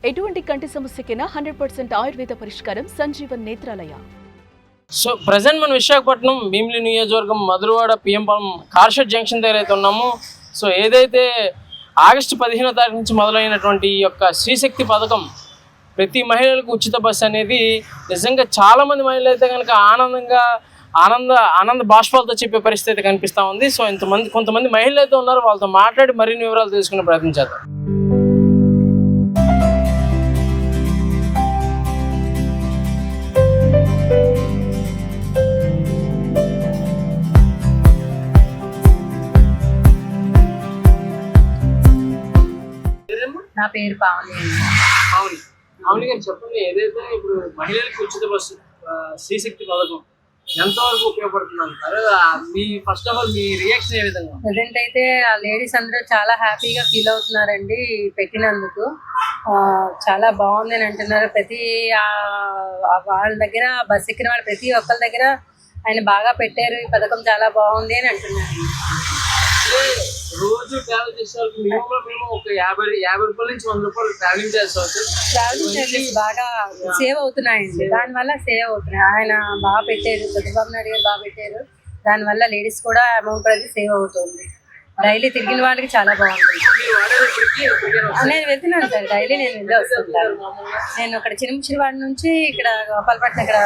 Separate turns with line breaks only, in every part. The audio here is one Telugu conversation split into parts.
ఎటువంటి కంటి సమస్యకైనా 100% ఆయుర్వేద పరిష్కారం సంజీవన్ నేత్రాలయ.
సో ప్రజెంట్ మనం విశాఖపట్నం భీమిలి నియోజకవర్గం మధురవాడ పిఎంపాలెం కార్షెడ్ జంక్షన్ దగ్గర అయితే ఉన్నాము. సో ఏదైతే ఆగస్టు 15వ తారీఖు నుంచి మొదలైనటువంటి ఈ యొక్క శ్రీశక్తి పథకం ప్రతి మహిళలకు ఉచిత బస్సు అనేది నిజంగా చాలామంది మహిళలు అయితే కనుక ఆనంద బాష్పాలతో చెప్పే పరిస్థితి కనిపిస్తూ ఉంది. సో కొంతమంది మహిళలు అయితే ఉన్నారు, వాళ్ళతో మాట్లాడి మరిన్ని వివరాలు తెలుసుకునే ప్రయత్నం చేద్దాం.
నా పేరు పావని.
అవును గారు చెప్పండి, ఏదైతే ఇప్పుడు మహిళలకు ఉచిత బస్సు శ్రీశక్తి పథకం ఎంతవరకు ఉపయోగపడుతున్నారు? మీ ఫస్ట్ ఆఫ్ ఆల్ మీ రియాక్షన్ ఏ విధంగా?
ప్రజెంట్ అయితే ఆ లేడీస్ అందరూ చాలా హ్యాపీగా ఫీల్ అవుతున్నారండి పెట్టినందుకు. చాలా బాగుంది అని అంటున్నారు. ప్రతి వాళ్ళ దగ్గర బస్ ఎక్కిన వాళ్ళు ప్రతి ఒక్కరి దగ్గర ఆయన బాగా పెట్టారు, ఈ పథకం చాలా బాగుంది అని అంటున్నారు.
రోజు ట్రావెల్ చేసే వాళ్ళకి మినిమం ఒక 50 రూపాయల నుంచి 100 రూపాయలు ట్రావెలింగ్ చేస్తారు.
ట్రావెలింగ్ చార్జెస్ బాగా సేవ్ అవుతున్నాయండి, దానివల్ల సేవ్ అవుతున్నాయి. ఆయన బాగా పెట్టారు, చంద్రబాబు నాయుడు గారు బాగా పెట్టారు. దానివల్ల లేడీస్ కూడా అమౌంట్ అనేది సేవ్ అవుతుంది. డైలీ తిరిగిన వాళ్ళకి చాలా బాగుంటుంది. నేను వెళ్తున్నాను సార్, డైలీ నేను వెళ్ళి వస్తుంటాను. నేను అక్కడ చిరువాడ నుంచి ఇక్కడ గోపాలపట్నం ఇక్కడ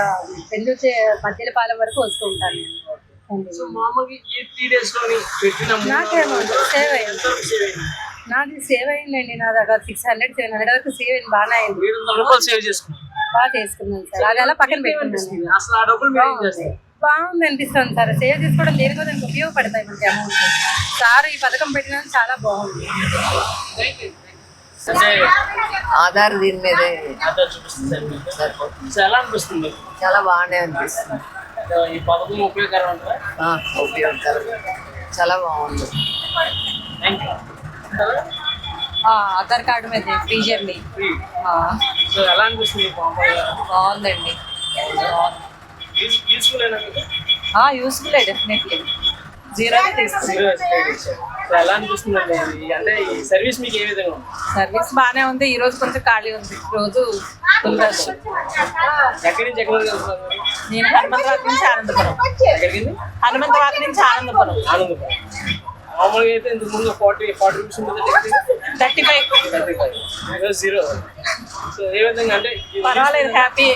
పెందుర్తి మధ్యలపాలెం వరకు వస్తూ ఉంటాను. నాది సేవ్ అయిందండి, నా దగ్గర 600-700 వరకు సేవ్ అయింది. బాగా అయింది, బాగా చేసుకున్నాను సార్. అది అలా పక్కన పెట్టుకున్నాను. బాగుంది అనిపిస్తుంది సార్. సేవ్ చేసుకోవడం దేనికో దానికి ఉపయోగపడతాయి మనకి అమౌంట్. సార్ ఈ పథకం పెట్టినందుకు చాలా బాగుంది.
ఆధార్ దీని మీదే
ఎలా అనిపిస్తుంది?
చాలా బాగానే అనిపిస్తుంది.
ఈ పథకం ఉపయోగకరం,
చాలా బాగుంది.
ఆధార్ కార్డు మీద ఫ్రీ జర్నీ
ఎలా అనిపిస్తుంది?
బాగుందండి, యూస్ఫుల్ డెఫినెట్లీ. జీరో
ఎలా అనిపిస్తుంది అంటే ఈ సర్వీస్ మీకు ఏ విధంగా?
సర్వీస్ బాగానే ఉంది. ఈ రోజు కొంచెం ఖాళీ ఉంది, రోజు ఫుల్ రష్.
ఎక్కడి నుంచి ఎక్కడ వెళ్తున్నారు?
నేను హనుమంతవాక నుంచి ఆనందపురం. హనుమంతవాక నుంచి ఆనందపురం.
మామూలుగా అయితే ఇంతకు ముందు 40 రూపీస్ ఉంటుంది,
35
జీరో. సో ఏ విధంగా అంటే
పర్వాలేదు, హ్యాపీ.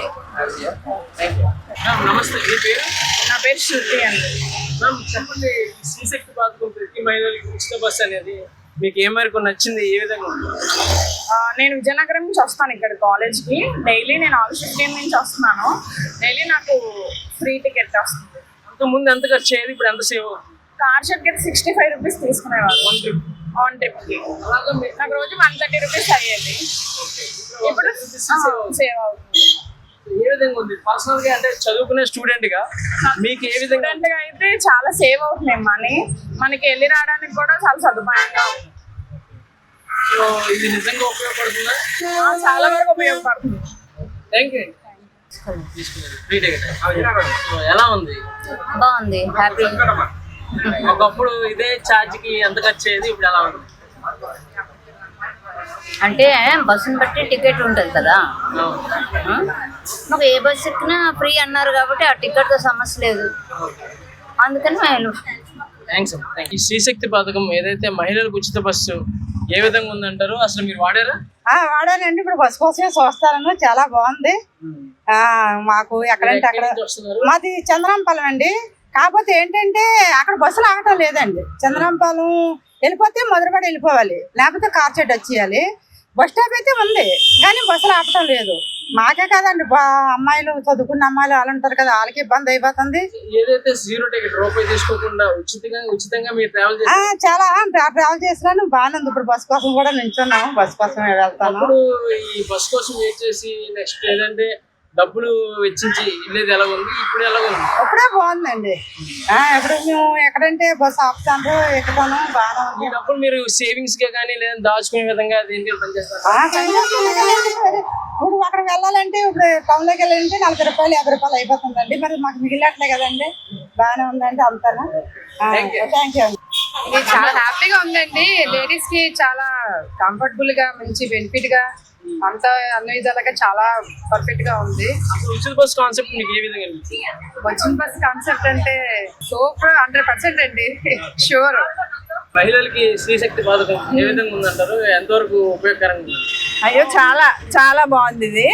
నమస్తే, మీ పేరు?
నా పేరు శృతి అండి.
మ్యామ్ చెప్పండి, శ్రీశక్తి పథకం ప్రతి మహిళలకి ఉచిత బస్సు అనేది మీకు ఏ మేరకు నచ్చింది, ఏ విధంగా ఉంది?
నేను విజయనగరం నుంచి వస్తాను ఇక్కడ కాలేజ్కి. డైలీ నేను August 15 నుంచి వస్తున్నాను. డైలీ నాకు ఫ్రీ టికెట్ వస్తుంది.
అంతకుముందు ఎంత ఖర్చు అయ్యేది, ఇప్పుడు ఎంత సేవ్ అవుతుంది?
కార్ షెడ్కి అయితే 65 రూపీస్ తీసుకునేవాళ్ళు ఆన్ ట్రిప్కి. నాకు రోజు 130 రూపీస్ అయ్యేది, ఇప్పుడు సేవ్ అవుతుంది.
ఏ విధంగా ఉంది పర్సనల్ గా? అంటే చదువుకునే స్టూడెంట్ గా మీకు ఏ విధంగా?
అయితే చాలా సేవ్ అవుతున్నాయి మనీ, మనకి వెళ్ళి రావడానికి కూడా చాలా సదుపాయంగా ఉంది.
సో ఇది నిజంగా ఉపయోగపడుతుందా?
చాలా వరకు ఉపయోగపడుతుంది.
Thank you. ఎలా ఉంది?
బాగుంది, హ్యాపీ.
ఒకప్పుడు ఇదే ఛార్జ్ కి ఎంత ఖర్చు అయ్యేది, ఇప్పుడు ఎలా ఉంది?
అంటే బస్సుని బట్టి టికెట్ ఉంటుంది కదా, మాకు ఏ బస్సు ఎక్కినా ఫ్రీ అన్నారు కాబట్టి ఆ టికెట్తో సమస్య లేదు, అందుకని
థ్యాంక్స్. ఈ శ్రీశక్తి పథకం ఏదైతే మహిళలకు ఉచిత బస్సు ఏ విధంగా ఉందంటారు? అసలు మీరు వాడారా?
వాడానండి. ఇప్పుడు బస్సు కోసమే చూస్తాను, చాలా బాగుంది. మాకు ఎక్కడంటే అక్కడ, మాది చంద్రాంపాలెం అండి. కాకపోతే ఏంటంటే అక్కడ బస్సులు ఆగటం లేదండి. చంద్రాంపాలెం వెళ్ళిపోతే మధురవాడ వెళ్ళిపోవాలి, లేకపోతే కార్చెడ్ వచ్చేయాలి. బస్ స్టాప్ అయితే ఉంది కానీ బస్సులు ఆపటం లేదు. మాకే కాదండి, అమ్మాయిలు చదువుకున్న అమ్మాయిలు వాళ్ళు ఉంటారు కదా, వాళ్ళకి ఇబ్బంది అయిపోతుంది.
ఏదైతే జీరో టికెట్ రూపాయి తీసుకోకుండా ఉచితంగా మీరు
చాలా ట్రావెల్ చేసినాను, బాగానే ఉంది. ఇప్పుడు బస్ కోసం కూడా నిల్చున్నాము, బస్ కోసం వెళ్తాను.
ఈ బస్ కోసం వెయిట్ చేసి నెక్స్ట్ ఏదంటే డబ్బులు వెచ్చించి వెళ్ళేది ఎలా ఉంది, ఇప్పుడు ఎలా ఉంది?
ఇప్పుడే బాగుందండి. ఇప్పుడు మేము ఎక్కడంటే బస్సు ఆపుతాను, ఎక్కుతాను, బాగా ఉంది.
ఈ డబ్బులు మీరు సేవింగ్స్ కే కానీ లేదా దాచుకునే విధంగా దేనికి పనిచేస్తారు?
ఇప్పుడు అక్కడ వెళ్ళాలంటే, ఇప్పుడు టౌన్ లోకి వెళ్ళాలంటే 40 రూపాయలు 50 రూపాయలు అయిపోతుందండి. మరి మాకు మిగిలినట్లే కదండి. బాగానే ఉందండి, అంతాను. థ్యాంక్ యూ అండి.
చాలా హ్యాపీగా ఉందండి. లేడీస్ కి చాలా కంఫర్టబుల్ గా, మంచి బెనిఫిట్ గా
అంతా అన్ని విధాలుగా చాలా పర్ఫెక్ట్ గా ఉంది.
అసలు ఉచిత బస్ కాన్సెప్ట్ మీకు ఏ విధంగా అనిపిస్తుంది?
వచ్చిన బస్ కాన్సెప్ట్ అంటే సూపర్ 100% అండి, షూర్.
మహిళలకి శ్రీశక్తి పథకం ఏ విధంగా ఉందంటారు? ఎంతవరకు ఉపయోగకరంగా ఉంది?
అయ్యో చాలా చాలా బాగుంది ఇది,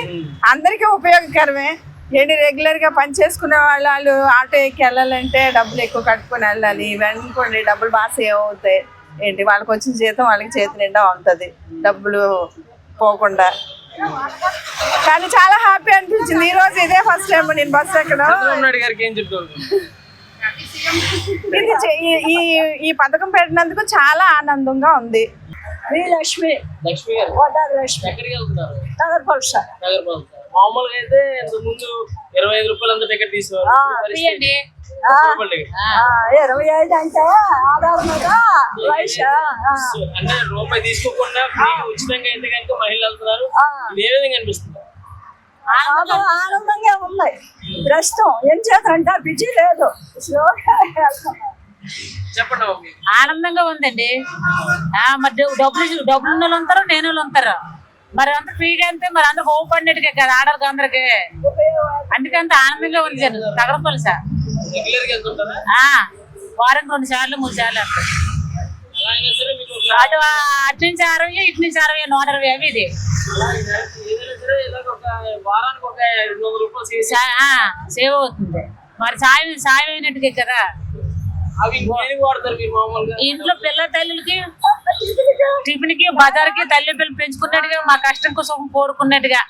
అందరికీ ఉపయోగకరమే. ఏంటి రెగ్యులర్ గా పని చేసుకునే వాళ్ళు ఆటో ఎక్కి వెళ్ళాలంటే డబ్బులు ఎక్కువ కట్టుకుని వెళ్ళాలి, వెనుకోండి డబ్బులు బాగా సేవ్ అవుతాయి. ఏంటి వాళ్ళకి వచ్చిన జీతం వాళ్ళకి చేతి నిండా ఉంటుంది, డబ్బులు పోకుండా. కానీ చాలా హ్యాపీ అనిపించింది ఈ రోజు, ఇదే ఫస్ట్ టైం నేను బస్సు ఎక్కడం.
చంద్రబాబు నాయుడు గారికి ఏం చెప్తారు?
ఈ పథకం పెట్టినందుకు చాలా ఆనందంగా ఉంది.
లక్ష్మి గారు ఎక్కడికి వెళ్తున్నారు? నగరపాలక. మామూలుగా అయితే ఇంత ముందు 25 రూపాయలు అంత టికెట్ తీసేవారు.
25 అంటే ఆధార్ మీద
అంటే రూపాయి తీసుకోకుండా ఉచితంగా అయితే కనుక మహిళలు వెళ్తున్నారు. ఇది ఏ విధంగా అనిపిస్తుంది?
ఆనందంగా ఉంది. ప్రస్తుతం ఏం చేస్తారంటే బిజీ లేదు,
చెప్పండి.
ఆనందంగా ఉందండి. మరి డబ్బులు ఉన్న వాళ్ళు ఉంటారు, లేని వాళ్ళు ఉంటారు. మరి అంత ఫ్రీగా అంతే, మరి అందరూ హోప్ పడినట్టుగా కదా ఆడవాళ్ళకి అందరికి. అందుకే అంత ఆనందంగా ఉంది తగలపల్లి సార్. వారం 2 సార్లు 3 సార్లు అంటారు. అటు నుంచి 60, ఇటు నుంచి 60, 120 అవి. ఇది సేవ్ అవుతుంది. మరి సాయం అయినట్టుగా కదా. ఇంట్లో పిల్ల తల్లులకి టిఫిన్ కి బజార్కి తల్లి పిల్లలు పెంచుకున్నట్టుగా, మా కష్టం కోసం కోరుకున్నట్టుగా.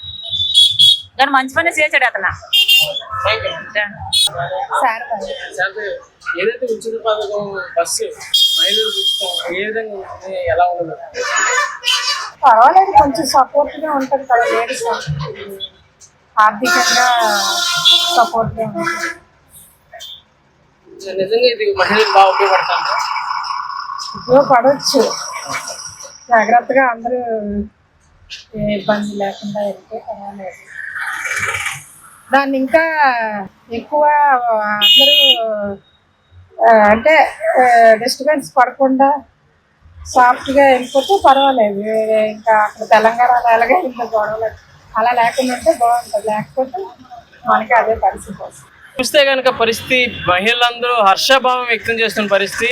కానీ మంచి పని చేశాడు అతను.
ఏదైతే ఉచిత పథకం బస్సు మహిళలకు ఏ విధంగా ఉంటుంది, ఎలా ఉండదు?
పర్వాలేదు, కొంచెం సపోర్ట్ గా ఉంటుంది కదా లేడీస్, ఆర్థికంగా సపోర్ట్ గా ఉంటుంది.
నిజంగా ఇది మహిళలకు బాగా ఉపయోగపడుతుంది.
ఉపయోగపడవచ్చు, జాగ్రత్తగా అందరూ ఏ ఇబ్బంది లేకుండా వెళ్తే పర్వాలేదు. దాన్ని ఇంకా ఎక్కువ అందరూ అంటే డిస్టర్బెన్స్ పడకుండా సాఫ్ట్గా వెళ్ళిపోతే పర్వాలేదు. ఇంకా అక్కడ తెలంగాణలో ఎలాగే ఇంత గొడవలు అలా లేకుండా ఉంటే బాగుంటుంది, లేకపోతే మనకి అదే పరిస్థితి వస్తుంది.
చూస్తే కనుక పరిస్థితి మహిళలందరూ హర్షభావం వ్యక్తం చేస్తున్న పరిస్థితి.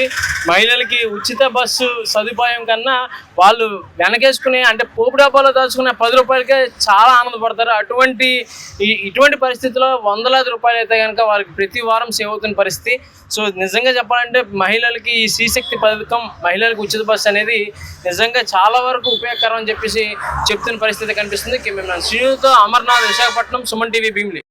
మహిళలకి ఉచిత బస్సు సదుపాయం కన్నా వాళ్ళు వెనకేసుకునే అంటే పోపు డబ్బాలో దాచుకునే 10 రూపాయలకే చాలా ఆనందపడతారు. ఇటువంటి పరిస్థితిలో వందలాది రూపాయలు అయితే కనుక వారికి ప్రతి వారం సేవ్ అవుతున్న పరిస్థితి. సో నిజంగా చెప్పాలంటే మహిళలకి ఈ శ్రీశక్తి పథకం, మహిళలకు ఉచిత బస్సు అనేది నిజంగా చాలా వరకు ఉపయోగకరం అని చెప్పేసి చెప్తున్న పరిస్థితి కనిపిస్తుంది. మేము శ్రీనుతో అమర్నాథ్, విశాఖపట్నం, సుమన్ టీవీ, భీమిలి.